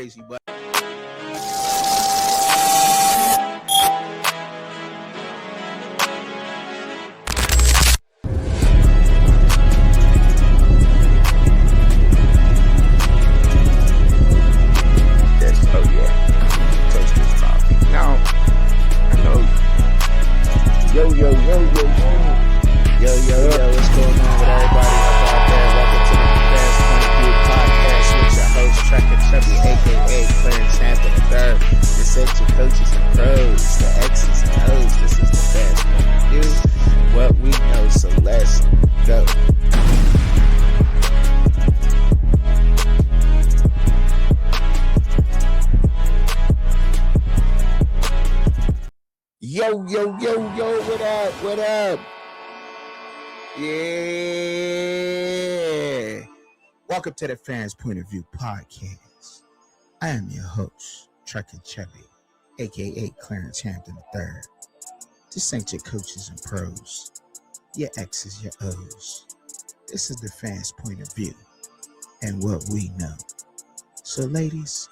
crazy, but yes, oh yeah, toast this coffee. Now, I know, yo, what's going on with everybody out there? Welcome to the Fast Point of View podcast with your host, Tracker Chubby, aka Clarence Hampton III. This ain't your coaches and pros, the X's and O's. This is the Fast Point of View. What we know, so let's go. Yo, what up? Yeah. Welcome to the Fans Point of View podcast. I am your host, Trucker Chubby, aka Clarence Hampton III. This ain't your coaches and pros, your X's, your O's. This is the Fans Point of View and what we know. So ladies,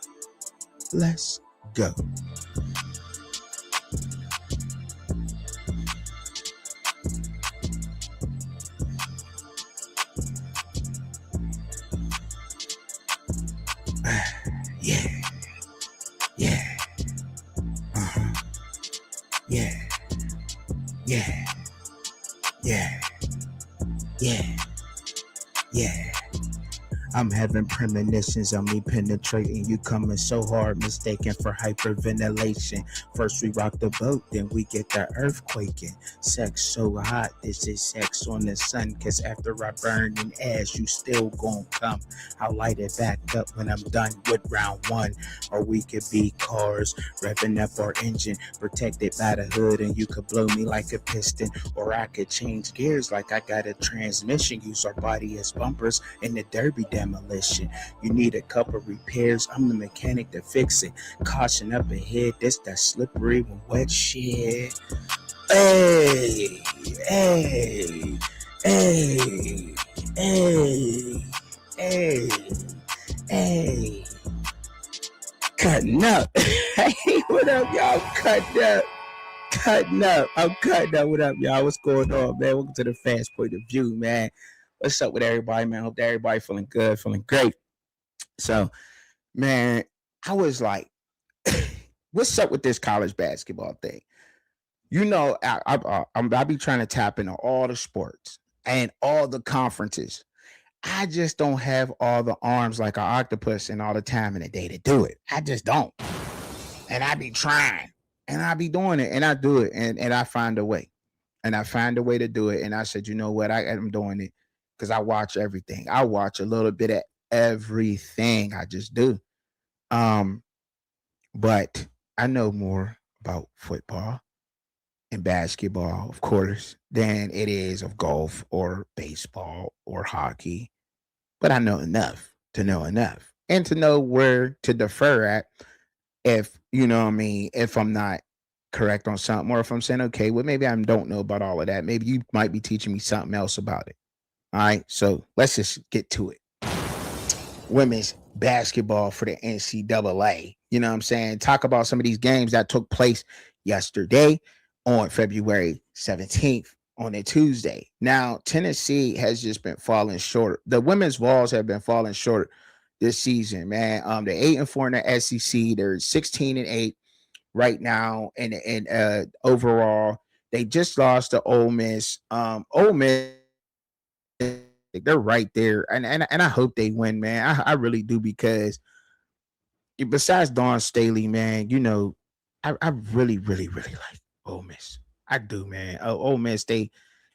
let's go. Yeah. I'm having premonitions of me penetrating you, coming so hard, mistaken for hyperventilation. First we rock the boat, then we get the earthquaking. Sex so hot, this is sex on the sun, cause after I burn in ash, you still gon' come. I'll light it back up when I'm done with round one. Or we could be cars, revving up our engine, protected by the hood, and you could blow me like a piston. Or I could change gears like I got a transmission, use our body as bumpers in the derby demolition. You need a couple repairs, I'm the mechanic to fix it. Caution up ahead, this that slippery when wet shit. Hey. Cutting up. Hey, what up, y'all? Cutting up. I'm cutting up. What up, y'all? What's going on, man? Welcome to the Fast Point of View, man. What's up with everybody, man? Hope that everybody feeling good, feeling great. So, man, I was like, what's up with this college basketball thing? You know, I be trying to tap into all the sports and all the conferences. I just don't have all the arms like an octopus and all the time in the day to do it. I just don't. And I be trying and I be doing it and I do it and I find a way. And I find a way to do it. And I said, you know what? I'm doing it because I watch everything. I watch a little bit of everything. I just do. But I know more about football and basketball, of course, than it is of golf or baseball or hockey. But I know enough to know enough and to know where to defer at if, you know what I mean, if I'm not correct on something or if I'm saying, okay, well, maybe I don't know about all of that. Maybe you might be teaching me something else about it. All right, so let's just get to it. Women's basketball for the NCAA. You know what I'm saying? Talk about some of these games that took place yesterday on February 17th on a Tuesday. Now, Tennessee has just been falling short. The women's Vols have been falling short this season, man. They're 8-4 in the SEC. They're 16-8 right now, and overall, they just lost to Ole Miss. Ole Miss, they're right there, and I hope they win, man. I really do, because besides Dawn Staley, man, you know, I really like Ole Miss. I do, man. Ole Miss, they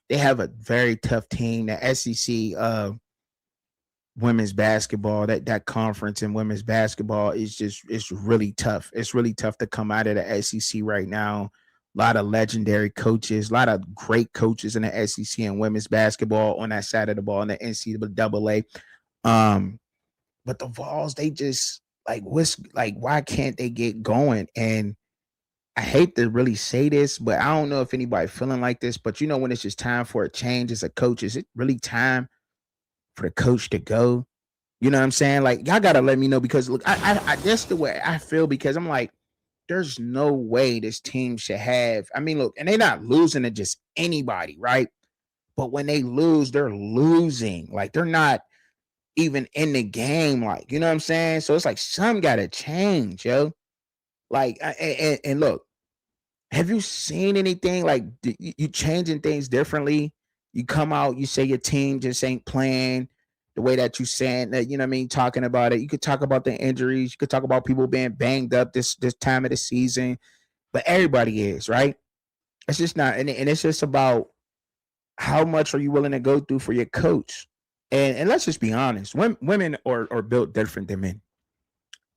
have a very tough team. The SEC women's basketball, that conference in women's basketball is just, it's really tough. It's really tough to come out of the SEC right now. A lot of legendary coaches, a lot of great coaches in the SEC and women's basketball on that side of the ball in the NCAA. But the Vols, they just why can't they get going? And I hate to really say this, but I don't know if anybody feeling like this, but you know, when it's just time for a change as a coach, is it really time for the coach to go? You know what I'm saying? Like, y'all gotta let me know because look, I that's the way I feel because I'm like, there's no way this team should have. I mean, look, and they're not losing to just anybody, right? But when they lose, they're losing. Like they're not even in the game. Like, you know what I'm saying? So it's like some gotta change, yo. Like, and look, have you seen anything like you changing things differently? You come out, you say your team just ain't playing the way that you saying that, you know what I mean, talking about it. You could talk about the injuries, you could talk about people being banged up this time of the season, but everybody is, right? It's just not, and it's just about how much are you willing to go through for your coach? And let's just be honest, women are built different than men.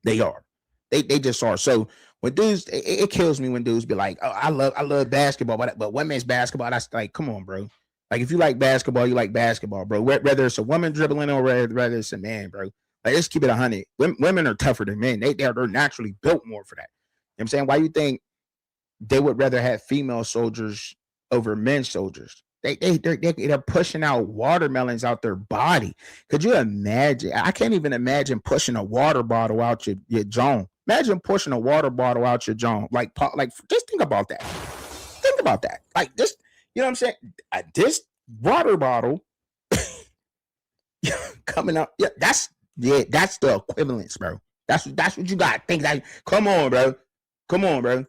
They are. They just are. So when dudes, it kills me when dudes be like, "Oh, I love basketball, but women's basketball." That's like, come on, bro. Like if you like basketball, you like basketball, bro. Whether it's a woman dribbling or whether it's a man, bro. Like let's keep it 100. Women are tougher than men. They're naturally built more for that. You know what I'm saying? Why you think they would rather have female soldiers over men soldiers? They're pushing out watermelons out their body. Could you imagine? I can't even imagine pushing a water bottle out your jaw. Imagine pushing a water bottle out your jaw. Like just think about that. Think about that. Like this, you know what I'm saying? This water bottle coming up. That's the equivalence, bro. That's what you got. Think like, come on, bro. Come on, bro.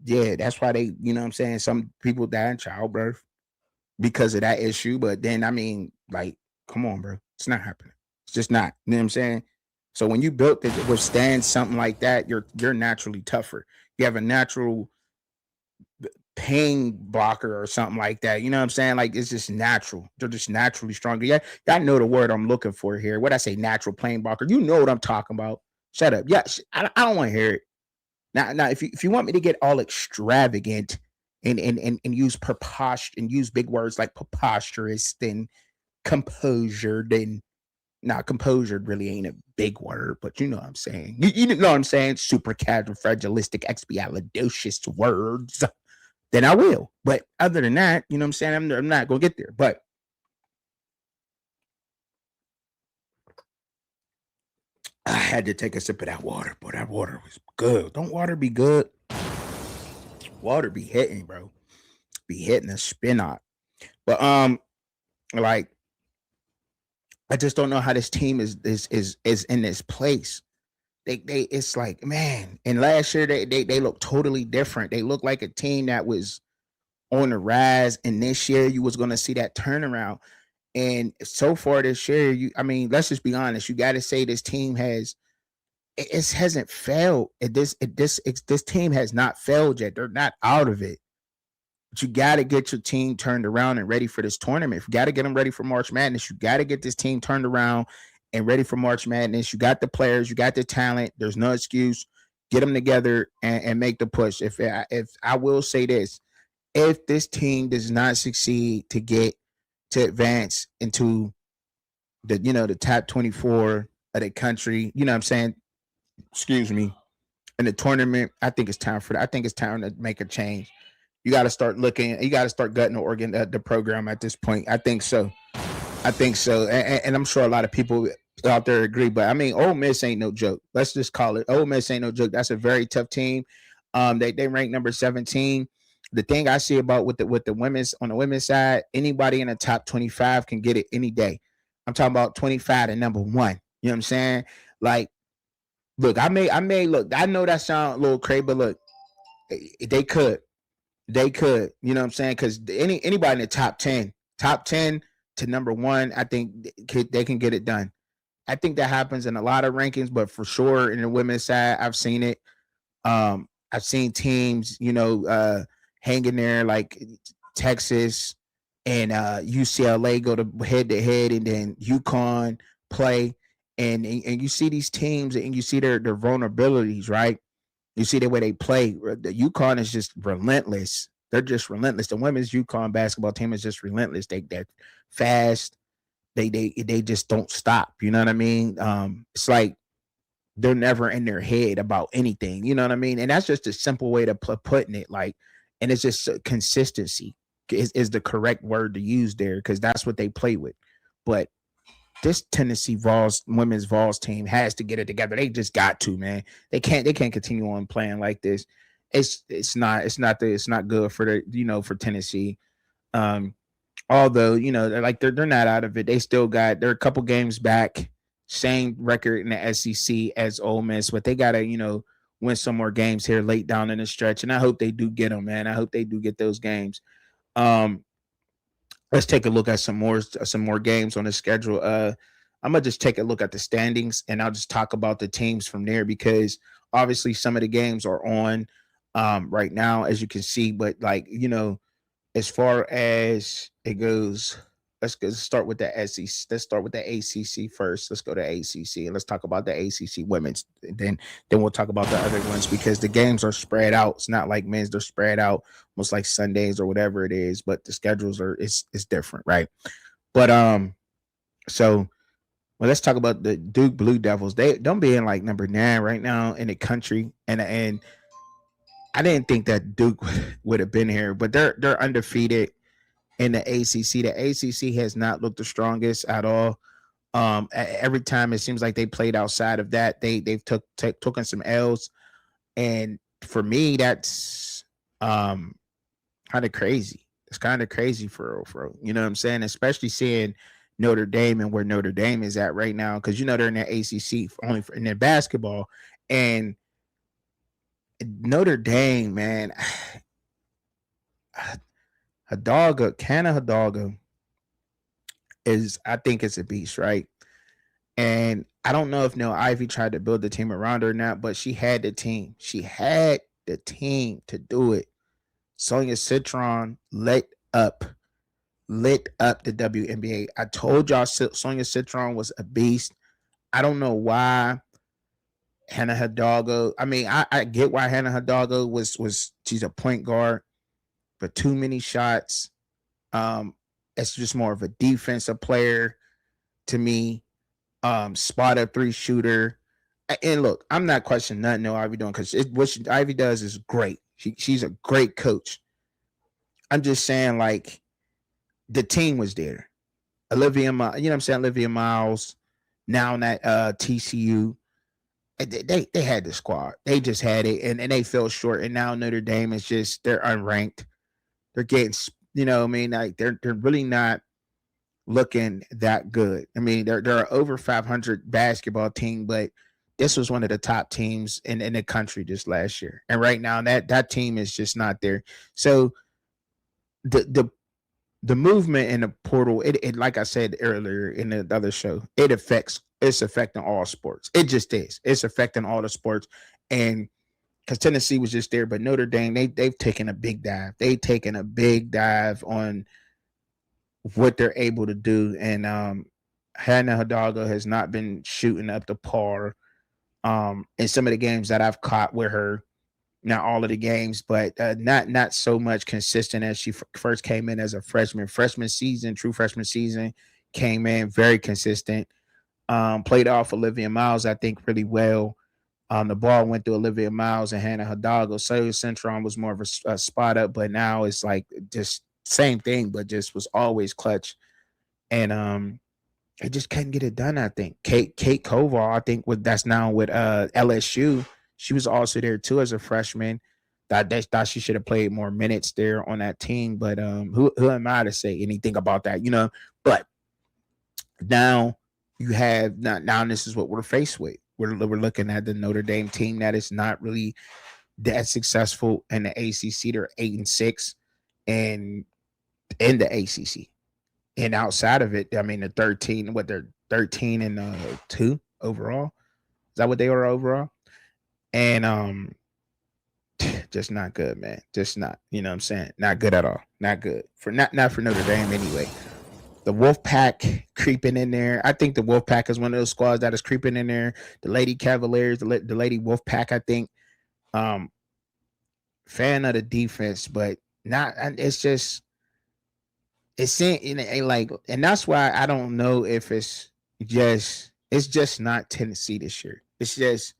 Yeah, that's why they, you know what I'm saying? Some people die in childbirth because of that issue. But then, I mean, like, come on, bro. It's not happening. It's just not. You know what I'm saying? So when you built to withstand something like that, you're naturally tougher. You have a natural pain blocker or something like that. You know what I'm saying? Like it's just natural. They're just naturally stronger. Yeah, I know the word I'm looking for here. What I say, natural pain blocker. You know what I'm talking about. Shut up. Yes, I don't want to hear it. Now, if you want me to get all extravagant and use and use big words like preposterous, then composure, then now composure really ain't a big word, but you know what I'm saying. You know what I'm saying? Super casual, fragilistic, expialidocious words. Then I will. But other than that, you know what I'm saying? I'm not gonna get there. But I had to take a sip of that water, but that water was good. Don't water be good? Water be hitting, bro. Be hitting a spin out. But like I just don't know how this team is in this place. They it's like, man, and last year they look totally different. They look like a team that was on the rise, and this year you was gonna see that turnaround. And so far this year, I mean, let's just be honest. You got to say this team it hasn't failed. This team has not failed yet. They're not out of it. But you got to get your team turned around and ready for this tournament. You got to get them ready for March Madness. You got to get this team turned around and ready for March Madness. You got the players, you got the talent. There's no excuse. Get them together and make the push. If I will say this, if this team does not succeed to advance into the top 24 of the country, you know what I'm saying? Excuse me. In the tournament, I think it's time for that. I think it's time to make a change. You got to start looking. You got to start gutting the program at this point. I think so. I think so, and I'm sure a lot of people out there agree. But I mean, Ole Miss ain't no joke. Let's just call it. Ole Miss ain't no joke. That's a very tough team. They rank number 17. The thing I see about with the women's on the women's side, anybody in the top 25 can get it any day. I'm talking about 25 to number one. You know what I'm saying? Like, look, I may look. I know that sounds a little crazy, but look, they could. They could, you know what I'm saying? Because anybody in the top 10 to number one, I think they can get it done. I think that happens in a lot of rankings, but for sure in the women's side, I've seen it. I've seen teams, hanging there like Texas and UCLA go to head, and then UConn play, and you see these teams and you see their vulnerabilities, right? You see the way they play. The UConn is just relentless. They're just relentless. The women's UConn basketball team is just relentless. They're fast. They just don't stop. You know what I mean? It's like they're never in their head about anything. You know what I mean? And that's just a simple way to putting it. Like, and it's just consistency is the correct word to use there because that's what they play with. But this Tennessee Vols women's Vols team has to get it together. They just got to, man. They can't continue on playing like this. It's not good for for Tennessee. Um, Although they're not out of it. They're a couple games back, same record in the SEC as Ole Miss, but they gotta win some more games here late down in the stretch, and I hope they do get them, man. I hope they do get those games. Um, let's take a look at some more games on the schedule. I'm gonna just take a look at the standings, and I'll just talk about the teams from there because obviously some of the games are on right now, as you can see, but as far as it goes, let's start with the SEC. Let's start with the ACC first. Let's go to ACC and let's talk about the ACC women's. Then we'll talk about the other ones because the games are spread out. It's not like men's; they're spread out, almost like Sundays or whatever it is. But the schedules it's different, right? But so let's talk about the Duke Blue Devils. They don't be in like number 9 right now in the country, and I didn't think that Duke would have been here, but they're undefeated in the ACC. The ACC has not looked the strongest at all. Every time it seems like they played outside of that, they've taken some L's, and for me, that's kind of crazy. It's kind of crazy for you know what I'm saying, especially seeing Notre Dame and where Notre Dame is at right now, because they're in the ACC in their basketball, and Notre Dame, man, Hidalgo I think it's a beast, right? And I don't know if Nell Ivy tried to build the team around her or not, but she had the team. She had the team to do it. Sonia Citron lit up the WNBA. I told y'all Sonia Citron was a beast. I don't know why Hannah Hidalgo. I mean, I get why Hannah Hidalgo was she's a point guard, but too many shots. It's just more of a defensive player to me. Spot up 3 shooter. And look, I'm not questioning nothing no Ivy doing because Ivy does is great. She's a great coach. I'm just saying, like, the team was there. Olivia Miles, now in that TCU. They had the squad. They just had it, and they fell short. And now Notre Dame is they're unranked. They're getting, I mean, like they're really not looking that good. I mean, they're over 500 basketball team, but this was one of the top teams in the country just last year. And right now that team is just not there. So the movement in the portal, it like I said earlier in the other show, it's affecting all sports. It just is. It's affecting all the sports. And because Tennessee was just there, but Notre Dame, they've taken a big dive. They've taken a big dive on what they're able to do. And Hannah Hidalgo has not been shooting up to par in some of the games that I've caught with her. Not all of the games, but not so much consistent as she first came in as a freshman. True freshman season, came in very consistent. Played off Olivia Miles, I think, really well. The ball went through Olivia Miles and Hannah Hidalgo. So Centron was more of a spot up, but now it's like just same thing, but just was always clutch. And it just couldn't get it done, I think. Kate Koval, I think that's now with LSU. She was also there too as a freshman. Thought she should have played more minutes there on that team, but who am I to say anything about that? But now you have now this is what we're faced with. We're looking at the Notre Dame team that is not really that successful in the ACC. They're 8-6, and in the ACC, and outside of it, I mean, they're 13 and 2 overall. Is that what they are overall? And just not good, man. Just not, you know what I'm saying? Not good at all. Not good. Not for Notre Dame anyway. The Wolfpack creeping in there. I think the Wolfpack is one of those squads that is creeping in there. The Lady Cavaliers, the Lady Wolfpack, I think. Fan of the defense, but not. It's just like, and that's why I don't know if it's just not Tennessee this year. It's just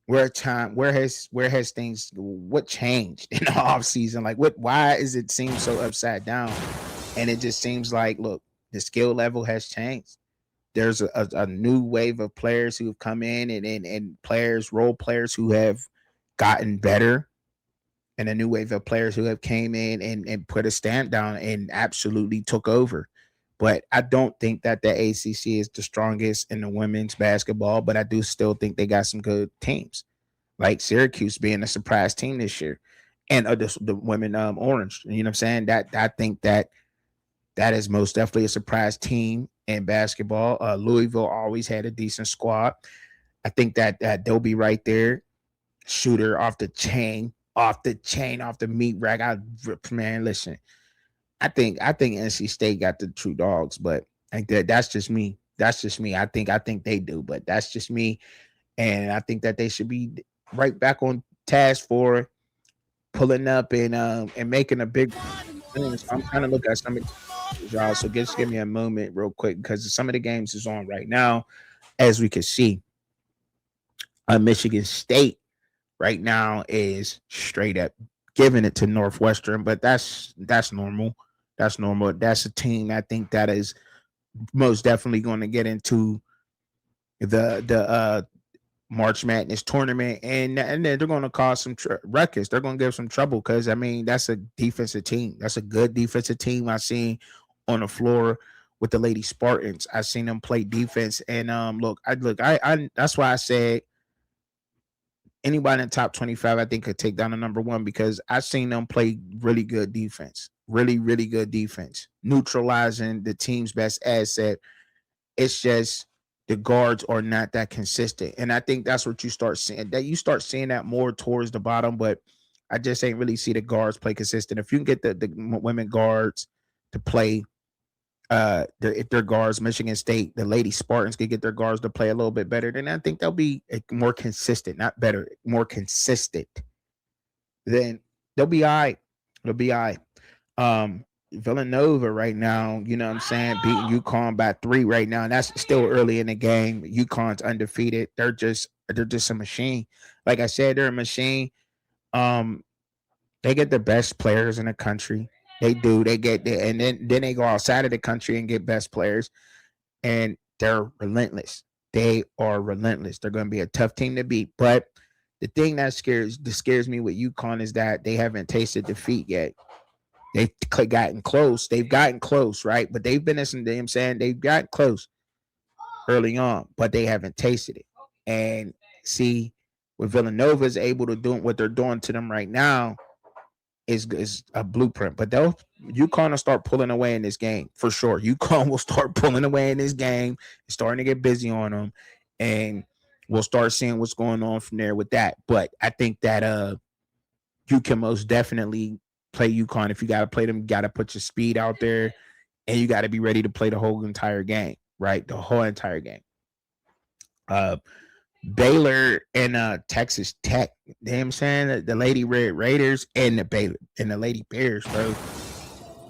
where has things, what changed in the off season? Like why is it seem so upside down? And it just seems like, look, the skill level has changed. There's a new wave of players who have come in and players, role players who have gotten better, and a new wave of players who have came in and put a stamp down and absolutely took over. But I don't think that the ACC is the strongest in the women's basketball, but I do still think they got some good teams, like Syracuse being a surprise team this year, and the women orange. You know what I'm saying? That I think that is most definitely a surprise team in basketball. Louisville always had a decent squad. I think that they'll be right there. Shooter off the chain, off the meat rack. Man, listen. I think NC State got the true dogs, but that's just me. That's just me. I think they do, but that's just me. And I think that they should be right back on task for pulling up and making a big thing. So I'm trying to look at some of y'all. So just give me a moment real quick because some of the games is on right now, as we can see. Michigan State right now is straight up giving it to Northwestern, but that's normal. That's normal. That's a team I think that is most definitely going to get into the March Madness tournament, and then they're going to cause some ruckus. They're going to give some trouble because I mean that's a defensive team. That's a good defensive team I've seen on the floor with the Lady Spartans. I've seen them play defense, and I that's why I said anybody in the top 25 I think could take down the number one because I've seen them play really good defense, really good defense, neutralizing the team's best asset. It's just the guards are not that consistent. And I think that's what you start seeing. That you start seeing that more towards the bottom, but I just ain't really see the guards play consistent. If you can get the women guards to play if their guards, Michigan State, the Lady Spartans could get their guards to play a little bit better, then I think they'll be more consistent, not better, more consistent. Then they'll be all right. They'll be all right. Villanova right now, you know what I'm saying, beating UConn by 3 right now, and that's still early in the game. UConn's undefeated. They're just a machine. Like I said, they're a machine. Um, they get the best players in the country. They do. They get there, and then they go outside of the country and get best players, and they're relentless. They are relentless. They're going to be a tough team to beat. But the thing that scares me with UConn is that they haven't tasted defeat yet. They've gotten close. They've gotten close, right? But they've been in some damn saying they've gotten close early on, but they haven't tasted it. And see, what Villanova is able to do, what they're doing to them right now, is a blueprint. But they'll UConn will start pulling away in this game for sure. UConn will start pulling away in this game, starting to get busy on them, and we'll start seeing what's going on from there with that. But I think that you can most definitely play UConn. If you got to play them, you got to put your speed out there, and you got to be ready to play the whole entire game, right? The whole entire game. Uh, Baylor and Texas Tech. You know what I'm saying? The Lady Red Raiders and the Baylor and the Lady Bears, bro.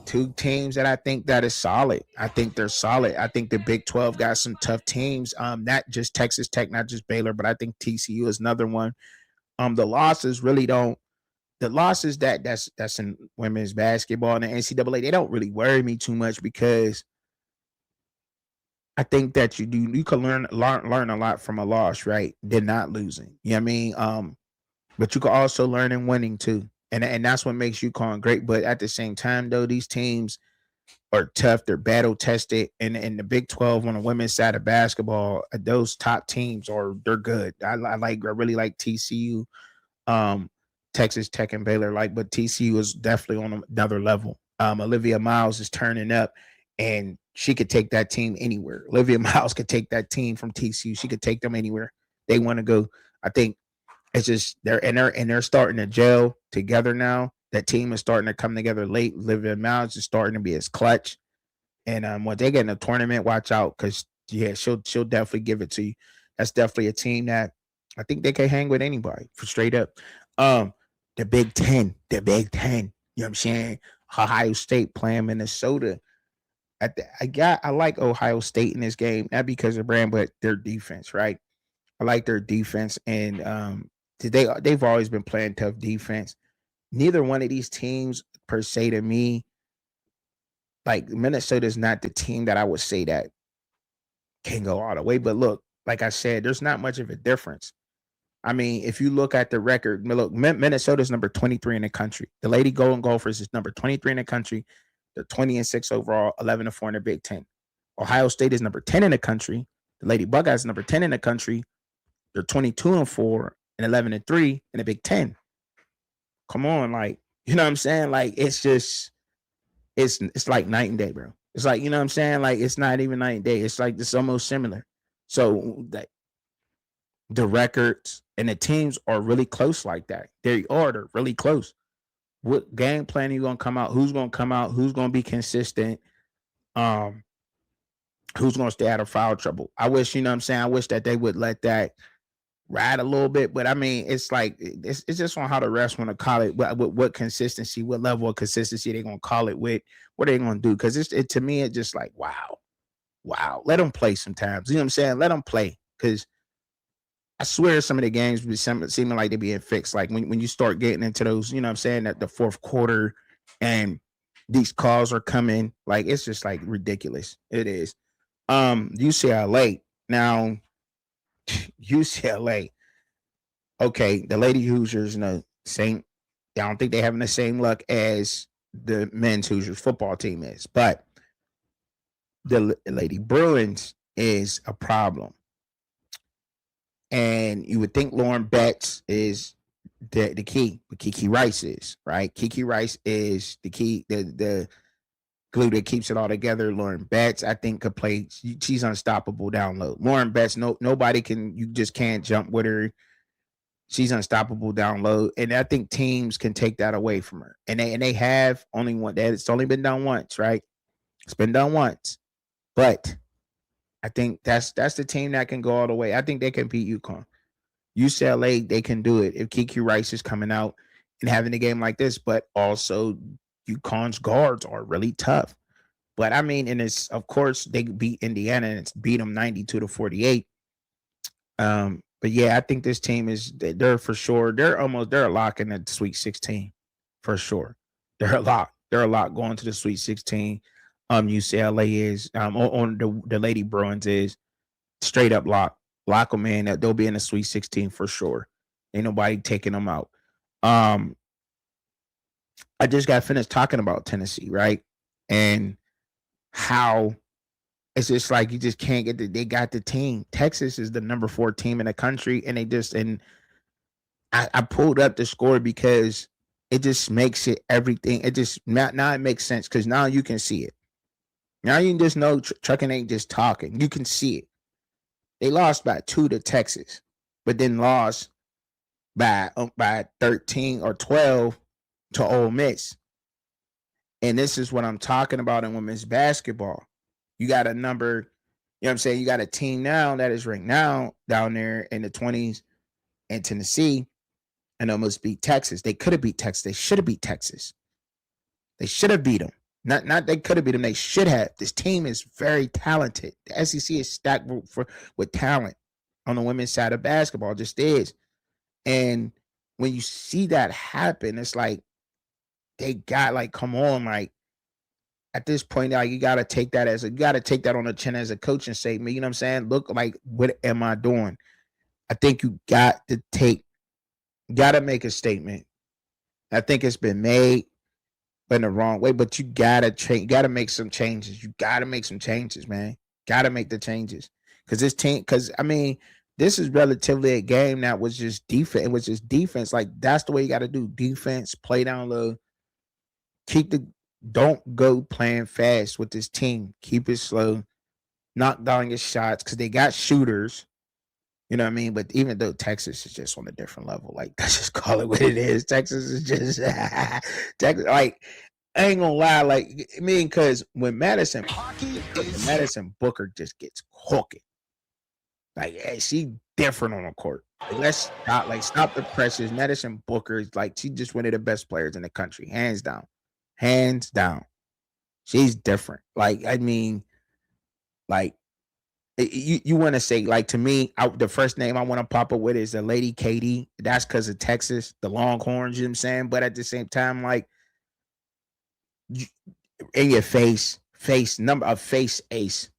Two teams that I think that is solid. I think they're solid. I think the Big 12 got some tough teams. Not just Texas Tech, not just Baylor, but I think TCU is another one. The losses really don't. The losses that's in women's basketball and the NCAA, they don't really worry me too much because I think that you can learn a lot from a loss, right? Than not losing. You know what I mean? But you can also learn in winning too. And that's what makes UConn great. But at the same time, though, these teams are tough. They're battle tested. And the Big 12 on the women's side of basketball, those top teams they're good. I really like TCU, um, Texas Tech and Baylor, but TCU is definitely on another level. Olivia Miles is turning up, and she could take that team anywhere. Olivia Miles could take that team from TCU. She could take them anywhere they want to go. I think it's just they're starting to gel together now. That team is starting to come together late. Olivia Miles is starting to be as clutch. And when they get in a tournament, watch out because yeah, she'll definitely give it to you. That's definitely a team that I think they can hang with anybody for straight up. Um, the Big Ten, the Big Ten. You know what I'm saying? Ohio State playing Minnesota. I like Ohio State in this game, not because of brand, but their defense, right? I like their defense, and they've always been playing tough defense. Neither one of these teams per se to me, like Minnesota is not the team that I would say that can go all the way. But look, like I said, there's not much of a difference. I mean, if you look at the record, look, Minnesota's number 23 in the country. The Lady Golden Gophers is number 23 in the country. They're 20-6 overall, 11-4 in the Big Ten. Ohio State is number 10 in the country. The Lady Buckeyes is number 10 in the country. They're 22-4 and 11-3 in the Big Ten. Come on, like, you know what I'm saying? Like, it's just, it's like night and day, bro. It's like, you know what I'm saying? Like, it's not even night and day. It's like it's almost similar. So the records and the teams are really close like that. They're really close. What game plan are you gonna come out? Who's gonna come out? Who's gonna be consistent? Um, who's gonna stay out of foul trouble? I wish, you know what I'm saying? I wish that they would let that ride a little bit, but I mean, it's like it's just on how the refs want to call it, what consistency, what level of consistency they're gonna call it with, what are they gonna do? Because to me, it's just like wow, let them play sometimes. You know what I'm saying? Let them play, because I swear some of the games be seeming like they're being fixed. Like when you start getting into those, you know what I'm saying, that the fourth quarter and these calls are coming, like it's just like ridiculous. It is. UCLA. Now, UCLA. Okay, the Lady Hoosiers, same. I don't think they're having the same luck as the men's Hoosiers football team is, but the Lady Bruins is a problem. And you would think Lauren Betts is the key, but Kiki Rice is, right? Kiki Rice is the key, the glue that keeps it all together. Lauren Betts, I think, could play. She's unstoppable down low. Lauren Betts, nobody can, you just can't jump with her. She's unstoppable down low. And I think teams can take that away from her. And they have only one. It's only been done once, right? It's been done once. But I think that's the team that can go all the way. I think they can beat UConn. UCLA, they can do it if Kiki Rice is coming out and having a game like this. But also, UConn's guards are really tough. But I mean, and it's, of course, they beat Indiana and it's beat them 92-48. But yeah, I think this team they're for sure. They're a lock in the Sweet 16 for sure. They're a lock. They're a lock going to the Sweet 16. UCLA is on the Lady Bruins is straight up lock. Lock them in. They'll be in the Sweet 16 for sure. Ain't nobody taking them out. I just got finished talking about Tennessee, right? And how it's just like you just can't they got the team. Texas is the number 4 team in the country, and I pulled up the score because it just makes it everything. It just now it makes sense because now you can see it. Now you can just know Trucking ain't just talking. You can see it. They lost by 2 to Texas, but then lost by 13 or 12 to Ole Miss. And this is what I'm talking about in women's basketball. You got a number, you know what I'm saying? You got a team now that is ranked now down there in the 20s in Tennessee and almost beat Texas. They could have beat Texas. They should have beat Texas. They should have beat them. Not they could have beat them. They should have. This team is very talented. The SEC is stacked with talent on the women's side of basketball. Just is. And when you see that happen, it's like they got, like, come on, like, at this point, now you gotta take that on the chin as a coach and say, you know what I'm saying? Look, like, what am I doing? I think you gotta make a statement. I think it's been made, but in the wrong way. But you gotta change. You gotta make some changes. You gotta make some changes, man. Gotta make the changes because this team. Because I mean, this is relatively a game that was just defense. It was just defense. Like that's the way you got to do defense. Play down low. Don't go playing fast with this team. Keep it slow. Knock down your shots because they got shooters. You know what I mean? But even though Texas is just on a different level, like let's just call it what it is. Texas is just Texas. Like I ain't gonna lie, like I mean, because when Madison Booker just gets hooking, like hey, she different on the court. Like, let's stop the pressures. Madison Booker is like she just one of the best players in the country, hands down. Hands down. She's different. Like, I mean, like, you want to say, like, to me, the first name I want to pop up with is the Lady Katie. That's because of Texas, the Longhorns, you know what I'm saying? But at the same time, like, in your face ace.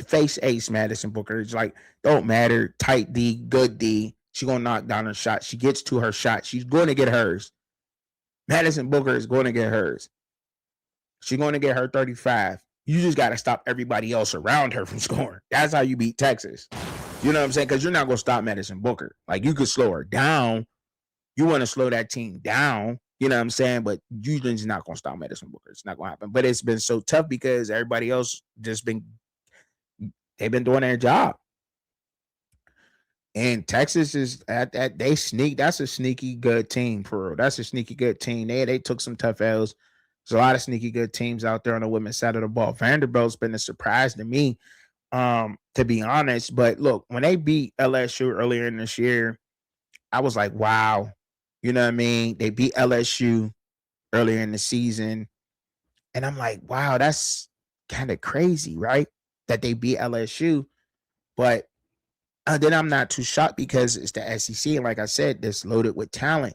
Face ace Madison Booker. It's like, don't matter. Tight D, good D. She's going to knock down her shot. She gets to her shot. She's going to get hers. Madison Booker is going to get hers. She's going to get her 35. You just got to stop everybody else around her from scoring. That's how you beat Texas. You know what I'm saying? Because you're not going to stop Madison Booker. Like, you could slow her down. You want to slow that team down. You know what I'm saying? But you're just not going to stop Madison Booker. It's not going to happen. But it's been so tough because everybody else they've been doing their job. And Texas is they sneak. That's a sneaky good team for real. That's a sneaky good team. They took some tough L's. There's a lot of sneaky good teams out there on the women's side of the ball. Vanderbilt's been a surprise to me, to be honest. But look, when they beat LSU earlier in this year, I was like, wow. You know what I mean? They beat LSU earlier in the season. And I'm like, wow, that's kind of crazy, right? That they beat LSU. But then I'm not too shocked because it's the SEC. And like I said, it's loaded with talent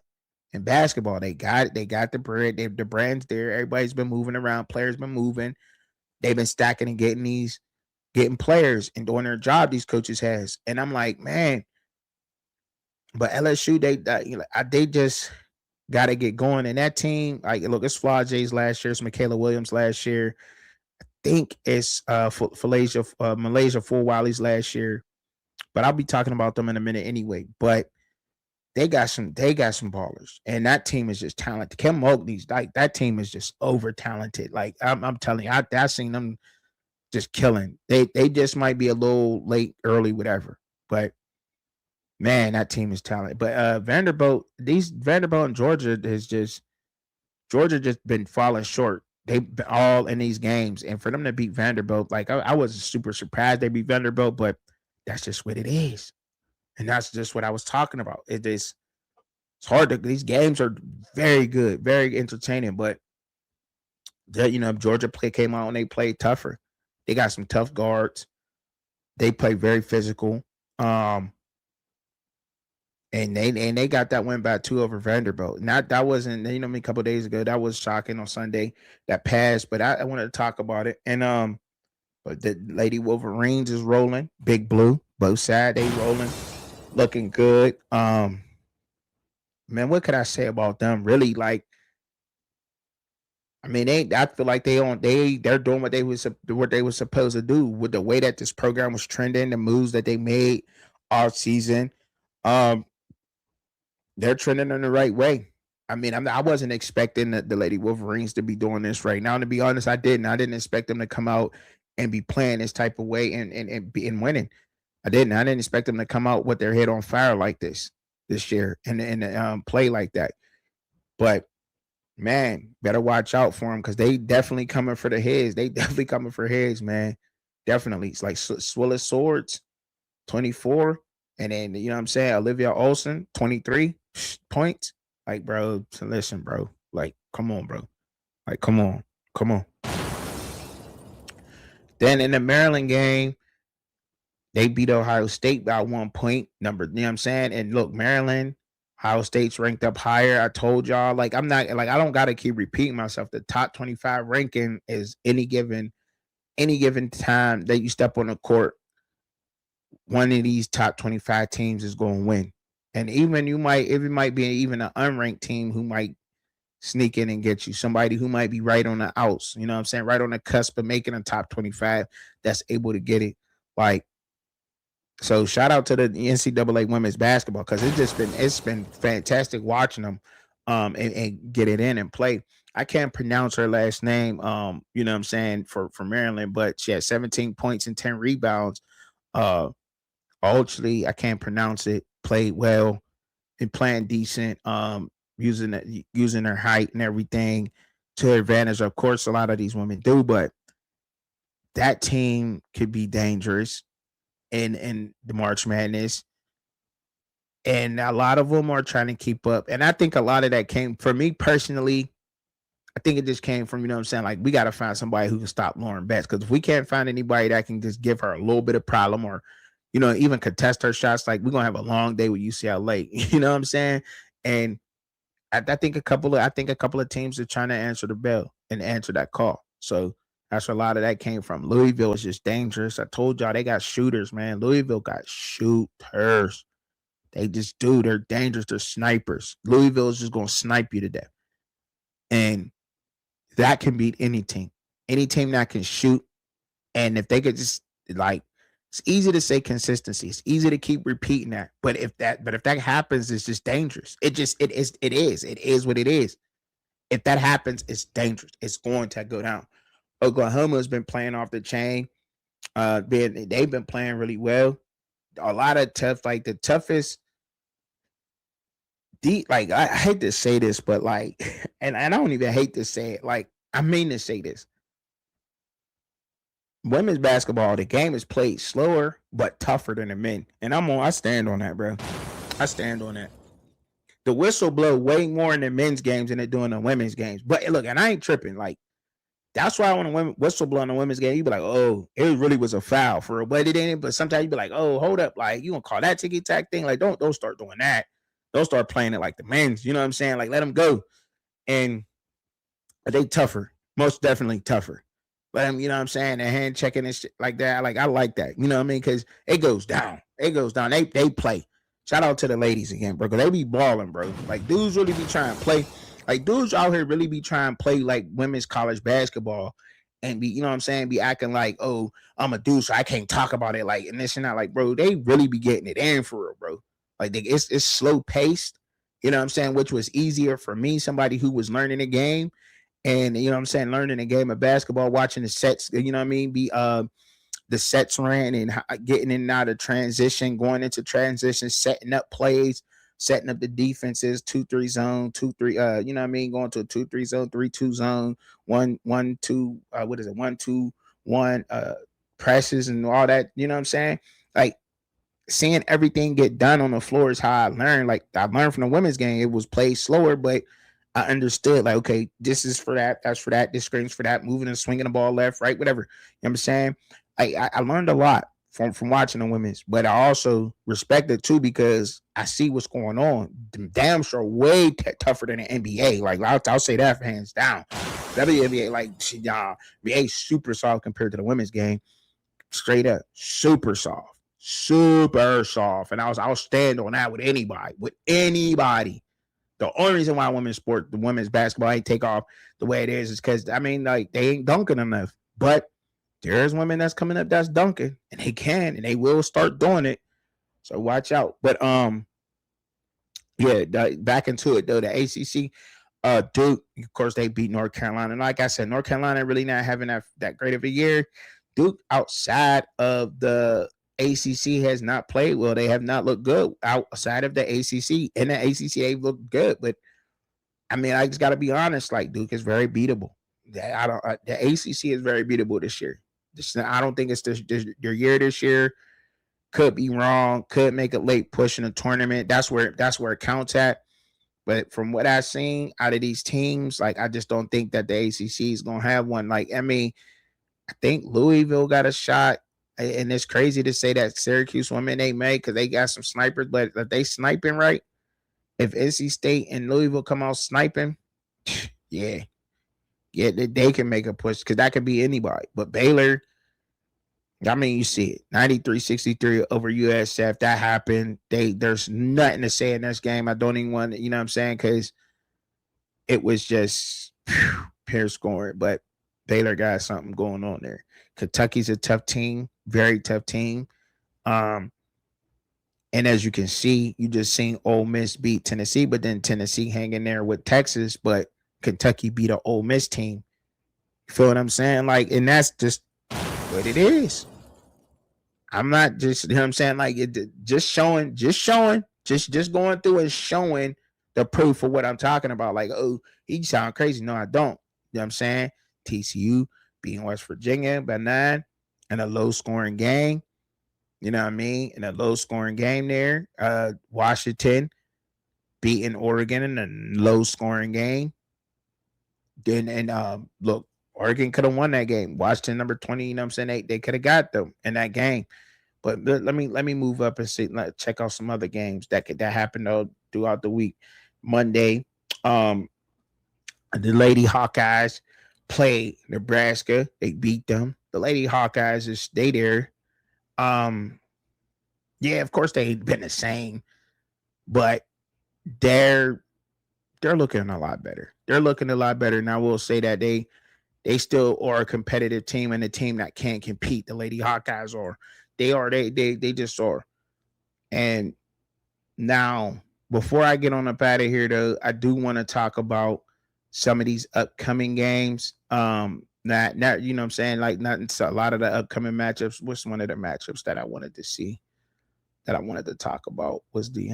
in basketball. They got the bread. The brand's there. Everybody's been moving around. Players been moving. They've been stacking and getting players and doing their job. These coaches has. And I'm like, man, but LSU, they just got to get going. And that team, like, look, it's Flau'jae's last year. It's Michaela Williams last year. I think it's Malaysia Fulwiley's last year. But I'll be talking about them in a minute anyway. But they got some ballers, and that team is just talented. Kim Mulkey's like that team is just over talented. Like I'm telling you, I seen them just killing. They just might be a little late, early, whatever. But man, that team is talented. But Vanderbilt and Georgia just been falling short. They all in these games, and for them to beat Vanderbilt, like I was super surprised they beat Vanderbilt, but that's just what it is. And that's just what I was talking about. It's hard these games are very good, very entertaining, but Georgia came out and they played tougher. They got some tough guards. They play very physical. And they got that win by 2 over Vanderbilt. That wasn't, a couple of days ago, that was shocking on Sunday that passed, but I wanted to talk about it. And but the Lady Wolverines is rolling, Big Blue, both sides, they rolling. Looking good. Man, what could I say about them? Really, like, I mean, I feel like they're doing what they were supposed to do with the way that this program was trending, the moves that they made all season. They're trending in the right way. I mean, I wasn't expecting the Lady Wolverines to be doing this right now. To be honest, I didn't expect them to come out and be playing this type of way and winning. I didn't expect them to come out with their head on fire like this year and play like that. But man, better watch out for them because they definitely coming for the heads. They definitely coming for heads, man. Definitely. It's like Swillis Swords, 24. And then, you know what I'm saying? Olivia Olson, 23 points. Like, bro, so listen, bro. Like, come on, bro. Like, come on. Come on. Then in the Maryland game, they beat Ohio State by 1 point. You know what I'm saying? And look, Maryland, Ohio State's ranked up higher. I told y'all, like, I don't gotta keep repeating myself. The top 25 ranking is any given time that you step on the court, one of these top 25 teams is going to win. And even it might be even an unranked team who might sneak in and get you somebody who might be right on the outs, you know what I'm saying? Right on the cusp of making a top 25 that's able to get it. Like, so shout out to the NCAA women's basketball because it's been fantastic watching them and get it in and play. I can't pronounce her last name, you know what I'm saying, for Maryland, but she had 17 points and 10 rebounds. Ultimately, I can't pronounce it, played well and playing decent, using her height and everything to her advantage. Of course, a lot of these women do, but that team could be dangerous in the March Madness. And a lot of them are trying to keep up. And I think a lot of that came for me personally. I think it just came from, you know what I'm saying? Like, we got to find somebody who can stop Lauren Betts. Because if we can't find anybody that can just give her a little bit of problem or, even contest her shots, like, we're going to have a long day with UCLA. You know what I'm saying? And I think a couple of teams are trying to answer the bell and answer that call. So That's where a lot of that came from. Louisville is just dangerous. I told y'all they got shooters, man. Louisville got shooters. They just do. They're dangerous. They're snipers. Louisville is just gonna snipe you to death, and that can beat any team. Any team that can shoot, and if they could just like, it's easy to say consistency. It's easy to keep repeating that, but if that happens, it's just dangerous. It is what it is. If that happens, it's dangerous. It's going to go down. Oklahoma's been playing off the chain. They've been playing really well. A lot of tough, like the toughest deep, like I hate to say this, but like, and I don't even hate to say it, like I mean to say this. Women's basketball, the game is played slower but tougher than the men. And I stand on that, bro. I stand on that. The whistle blow way more in the men's games than they do in the women's games. But look, and I ain't tripping. Like, that's why when a whistle blow in the women's game, you be like, oh, it really was a foul for a but it ain't. But sometimes you be like, oh, hold up, like you gonna call that ticky tack thing? Like, don't start doing that. Don't start playing it like the men's. You know what I'm saying? Like, let them go. And they tougher, most definitely tougher. Let them, you know what I'm saying? The hand checking and shit like that. Like I like that. You know what I mean? Because it goes down. It goes down. They play. Shout out to the ladies again, bro. Cause they be balling, bro. Like dudes really be trying to play. Like dudes out here really be trying to play like women's college basketball, and be, you know what I'm saying, be acting like, oh, I'm a dude, so I can't talk about it. Like, and this and that. Like, bro, they really be getting it in for real, bro. Like it's slow paced. You know what I'm saying? Which was easier for me, somebody who was learning the game, and you know what I'm saying, learning the game of basketball, watching the sets. You know what I mean? Be the sets ran and getting in and out of transition, going into transition, setting up plays, setting up the defenses, 2-3 zone, 2-3, you know what I mean, going to a 2-3 zone, 3-2 zone, 1-1-2, what is it, 1-2-1 presses and all that, you know what I'm saying? Like seeing everything get done on the floor is how I learned. Like I learned from the women's game, it was played slower, but I understood like, okay, this is for that, that's for that, this screams for that, moving and swinging the ball left, right, whatever. You know what I'm saying? I learned a lot from watching the women's, but I also respect it too because I see what's going on. The damn sure way tougher than the NBA. Like I'll say that hands down. WNBA, like y'all, NBA super soft compared to the women's game. Straight up, super soft, super soft. And I'll stand on that with anybody, with anybody. The only reason why women's sport, the women's basketball ain't take off the way it is because I mean, like they ain't dunking enough. But there's women that's coming up that's dunking, and they can and they will start doing it. So watch out. But yeah, back into it though. The ACC, Duke, of course, they beat North Carolina. And like I said, North Carolina really not having that great of a year. Duke outside of the ACC has not played well. They have not looked good outside of the ACC. In the ACC, they look good, but I mean, I just got to be honest. Like Duke is very beatable. The ACC is very beatable this year. I don't think it's their year this year. Could be wrong. Could make a late push in the tournament. That's where it counts at. But from what I've seen out of these teams, like I just don't think that the ACC is gonna have one. Like I mean, I think Louisville got a shot, and it's crazy to say that Syracuse women they made because they got some snipers, but if they sniping right, if NC State and Louisville come out sniping, yeah, they can make a push because that could be anybody. But Baylor, I mean, you see it 93-63 over USF. That happened. There's nothing to say in this game. I don't even want to, you know what I'm saying? Because it was just pure scoring. But Baylor got something going on there. Kentucky's a tough team, very tough team. And as you can see, you just seen Ole Miss beat Tennessee, but then Tennessee hanging there with Texas, but Kentucky beat an Ole Miss team. You feel what I'm saying? Like, and that's just what it is. I'm not just, you know what I'm saying? Like just going through and showing the proof of what I'm talking about. Like, oh, he sound crazy. No, I don't. You know what I'm saying? TCU beating West Virginia by 9 in a low scoring game. You know what I mean? In a low scoring game there. Washington beating Oregon in a low scoring game. Then and look, Oregon could have won that game. Washington number 20, you know what I'm saying? They could have got them in that game. But let me move up and see, check out some other games that happened throughout the week. Monday, the Lady Hawkeyes played Nebraska. They beat them. The Lady Hawkeyes they there. Um, yeah, of course they ain't been the same, but they're they're looking a lot better. They're looking a lot better. And I will say that they still are a competitive team and a team that can't compete. The Lady Hawkeyes are. They just are. And now, before I get on up out of here, though, I do want to talk about some of these upcoming games. Not you know what I'm saying, like not so a lot of the upcoming matchups. What's one of the matchups that I wanted to see that I wanted to talk about was the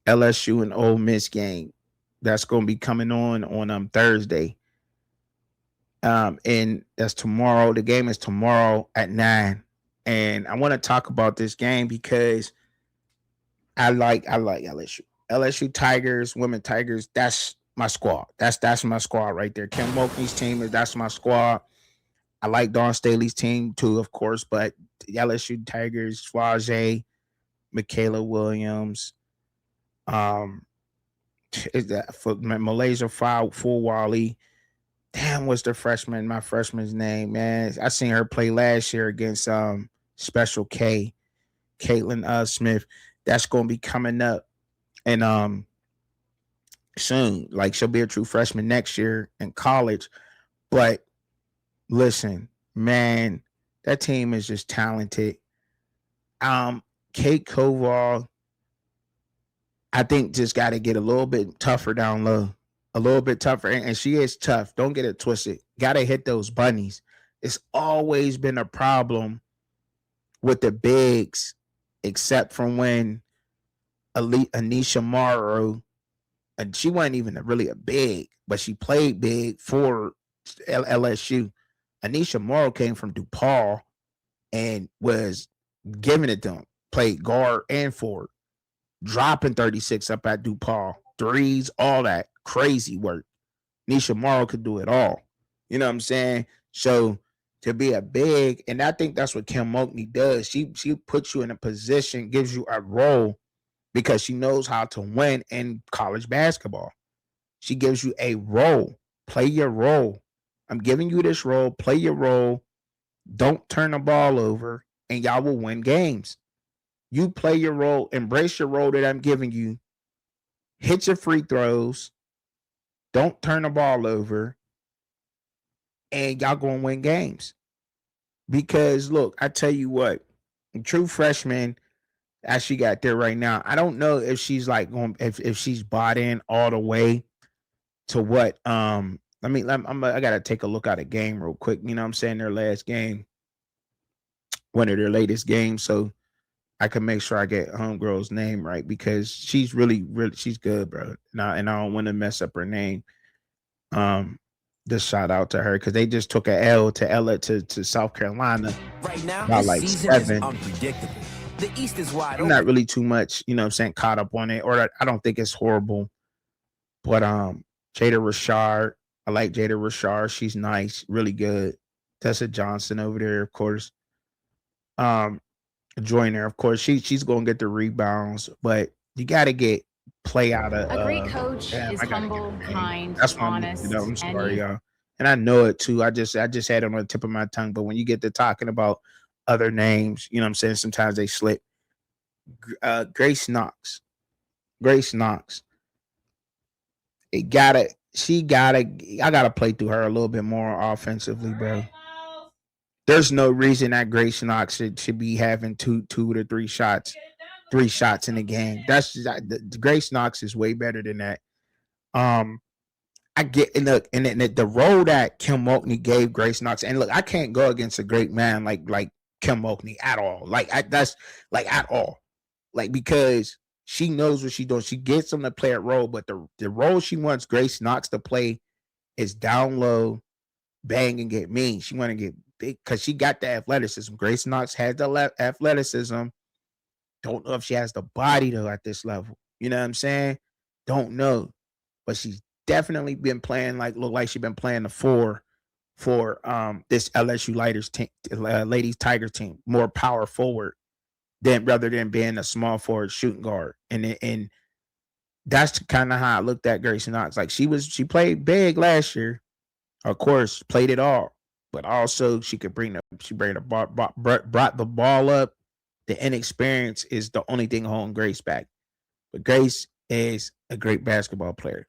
LSU and Ole Miss game that's going to be coming on Thursday. And that's tomorrow. The game is tomorrow at 9. And I want to talk about this game because I like LSU. LSU Tigers, women Tigers, that's my squad. That's my squad right there. Kim Mulkey's team that's my squad. I like Dawn Staley's team too, of course, but the LSU Tigers, Suave, Michaela Williams, um, is that for Malaysia Full Wally. Damn, what's the freshman? My freshman's name, man. I seen her play last year against Special K, Caitlin Smith. That's gonna be coming up and soon. Like she'll be a true freshman next year in college. But listen, man, that team is just talented. Kate Koval, I think just got to get a little bit tougher down low, a little bit tougher, and she is tough. Don't get it twisted. Got to hit those bunnies. It's always been a problem with the bigs, except from when Anisha Morrow, and she wasn't even really a big, but she played big for LSU. Anisha Morrow came from DePaul and was giving it to them. Played guard and forward, dropping 36 up at DePaul, threes, all that crazy work. Nisha Morrow could do it all. You know what I'm saying? So to be a big, and I think that's what Kim Mulkey does. She puts you in a position, gives you a role because she knows how to win in college basketball. She gives you a role. Play your role. I'm giving you this role. Play your role. Don't turn the ball over, and y'all will win games. You play your role. Embrace your role that I'm giving you. Hit your free throws. Don't turn the ball over, and y'all going to win games. Because, look, I tell you what, true freshman, as she got there right now, I don't know if she's like going, if she's bought in all the way to what I gotta take a look at a game real quick. You know what I'm saying? Their last game, one of their latest games, so I can make sure I get homegirl's name right because she's really she's good, bro. And I don't want to mess up her name. Just shout out to her because they just took a L to South Carolina Right now, by this like season is 7. unpredictable. The East is wide I'm open. not really too much, you know what I'm saying, caught up on it, or I don't think it's horrible. But Jada Rashard, I like Jada Rashard. She's nice, really good. Tessa Johnson over there, of course. Um, Joyner, of course, she's gonna get the rebounds, but you gotta get play out of A great coach damn, is I gotta get humble, her name. kind, That's why I'm looking it up. honest, I'm and sorry, y'all. And I know it too. I just had it on the tip of my tongue. But when you get to talking about other names, you know what I'm saying? Sometimes they slip. Grace Knox. Grace Knox. I gotta play through her a little bit more offensively, bro. There's no reason that Grace Knox should be having two to three shots in the game. The Grace Knox is way better than that. Um, I get the role that Kim Mulkey gave Grace Knox, and look, I can't go against a great man like Kim Mulkey at all. That's like at all, like because she knows what she's doing. She gets them to play a role, but the role she wants Grace Knox to play is down low, bang and get mean. She want to get big because she got the athleticism. Grace Knox has the athleticism. Don't know if she has the body though at this level. You know what I'm saying? Don't know, but she's definitely been playing look like she's been playing the four for this LSU ladies Tiger team, more power forward than rather than being a small forward shooting guard. And that's kind of how I looked at Grace Knox. Like she played big last year, Of course, played it all, but also she bring the brought the ball up. The inexperience is the only thing holding Grace back. But Grace is a great basketball player.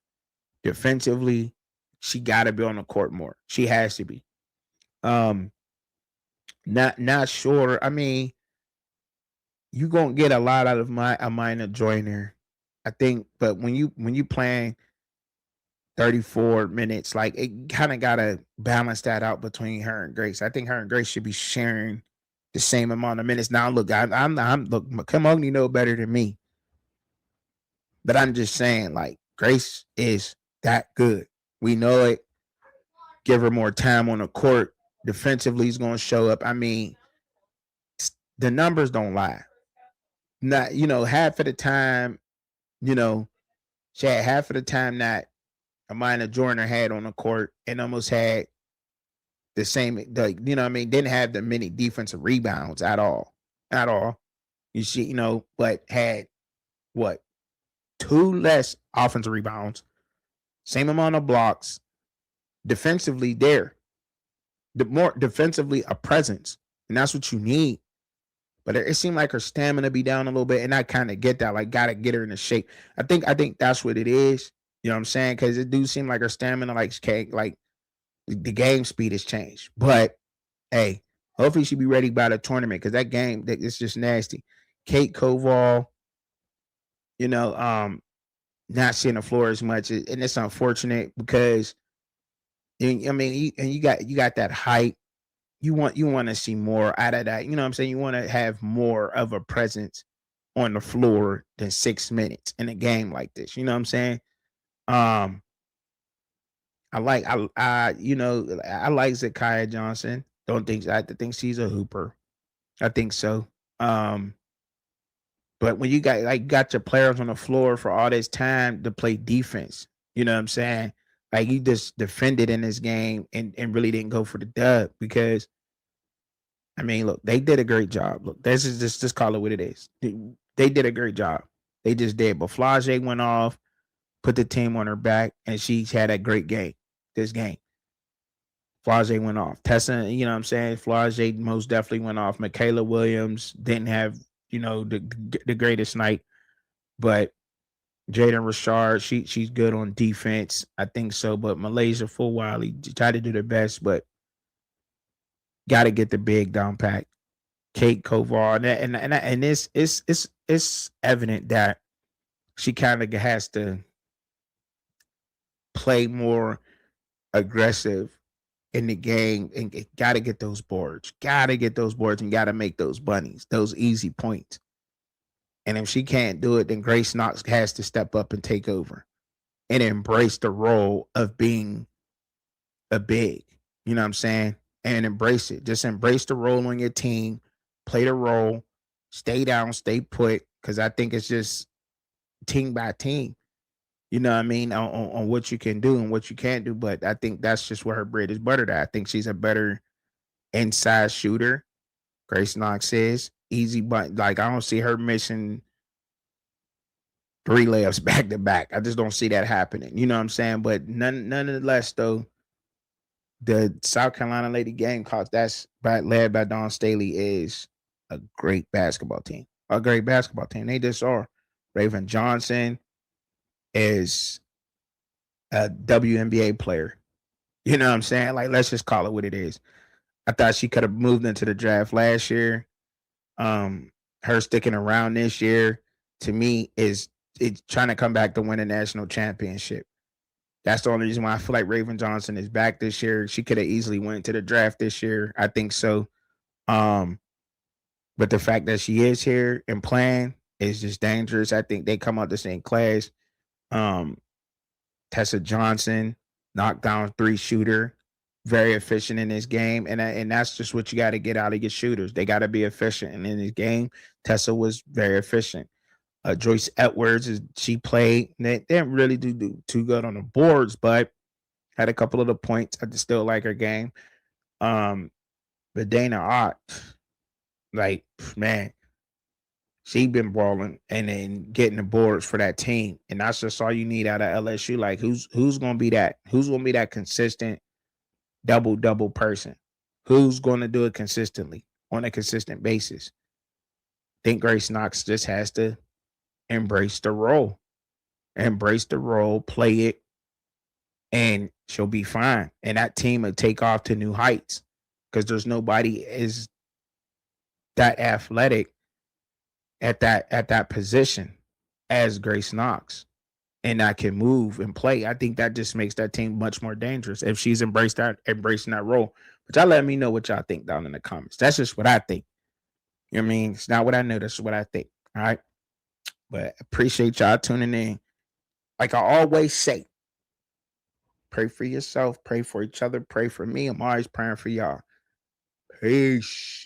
Defensively, she got to be on the court more. She has to be. Um, not sure. I mean, you gonna get a lot out of a minor joiner, I think. But when you playing 34 minutes, like it kind of gotta balance that out between her and Grace. I think her and Grace should be sharing the same amount of minutes. Now, look, I'm look, Kamogni know better than me, but I'm just saying, like Grace is that good. We know it. Give her more time on the court. Defensively, is going to show up. I mean, the numbers don't lie. Not half of the time, you know, she had half of the time that Amina Joyner had on the court and almost had the same, like, what I mean, didn't have the many defensive rebounds at all. At all. You see, but had what? Two less offensive rebounds, same amount of blocks, defensively there. The more defensively a presence. And that's what you need. But it seemed like her stamina be down a little bit, and I kind of get that. Like, gotta get her in the shape. I think that's what it is. You know what I'm saying? Because it do seem like her stamina, like the game speed has changed. But hey, hopefully she be ready by the tournament because that game it's just nasty. Kate Koval, you know, um, not seeing the floor as much, and it's unfortunate because I mean, you got that height. You want to see more out of that. You know what I'm saying? You want to have more of a presence on the floor than 6 minutes in a game like this. You know what I'm saying? Um, I like Zakiya Johnson. Don't think I think she's a hooper. I think so. Um, but when you got your players on the floor for all this time to play defense, you know what I'm saying? Like you just defended in this game and really didn't go for the dub because I mean, look, they did a great job. Look, this is just call it what it is. They did a great job. They just did. But Flage went off, put the team on her back, and she had a great game. This game. Flage went off. Tessa, you know what I'm saying? Flage most definitely went off. Michaela Williams didn't have, the greatest night. But Jaden Richard, she's good on defense. I think so. But Malaysia full while he tried to do their best, but gotta get the big down pack. Kate Kovar, and it's evident that she kind of has to play more aggressive in the game and got to get those boards, and got to make those bunnies, those easy points. And if she can't do it, then Grace Knox has to step up and take over and embrace the role of being a big. You know what I'm saying? And embrace it. Just embrace the role on your team, play the role, stay down, stay put. Because I think it's just team by team. You know what I mean? On what you can do and what you can't do. But I think that's just where her bread is buttered at. I think she's a better inside shooter. Grace Knox is easy, but like I don't see her missing 3 layups back to back. I just don't see that happening. You know what I'm saying? But nonetheless, though, the South Carolina Lady Gamecocks, led by Dawn Staley, is a great basketball team. A great basketball team. They just are. Raven Johnson is a WNBA player. You know what I'm saying? Like, let's just call it what it is. I thought she could have moved into the draft last year. Her sticking around this year, to me, is it's trying to come back to win a national championship. That's the only reason why I feel like Raven Johnson is back this year. She could have easily went to the draft this year. I think so. Um, but the fact that she is here and playing is just dangerous. I think they come out the same class. Um, Tessa Johnson, knockdown three shooter, very efficient in this game, and that's just what you got to get out of your shooters. They got to be efficient, and in this game, Tessa was very efficient. Joyce Edwards, she played. They didn't really do too good on the boards, but had a couple of the points. I just still like her game. But Dana Ott, like, man, she been balling and then getting the boards for that team, and that's just all you need out of LSU. Like, who's gonna be that? Who's gonna be that consistent double person. Who's going to do it consistently on a consistent basis? I think Grace Knox just has to embrace the role, play it, and she'll be fine. And that team will take off to new heights because there's nobody is that athletic at that position as Grace Knox and that can move and play. I think that just makes that team much more dangerous if she's embracing that role. But y'all let me know what y'all think down in the comments. That's just what I think. You know what I mean? It's not what I know. That's what I think. All right. But appreciate y'all tuning in. Like I always say, pray for yourself, pray for each other, pray for me. I'm always praying for y'all. Peace.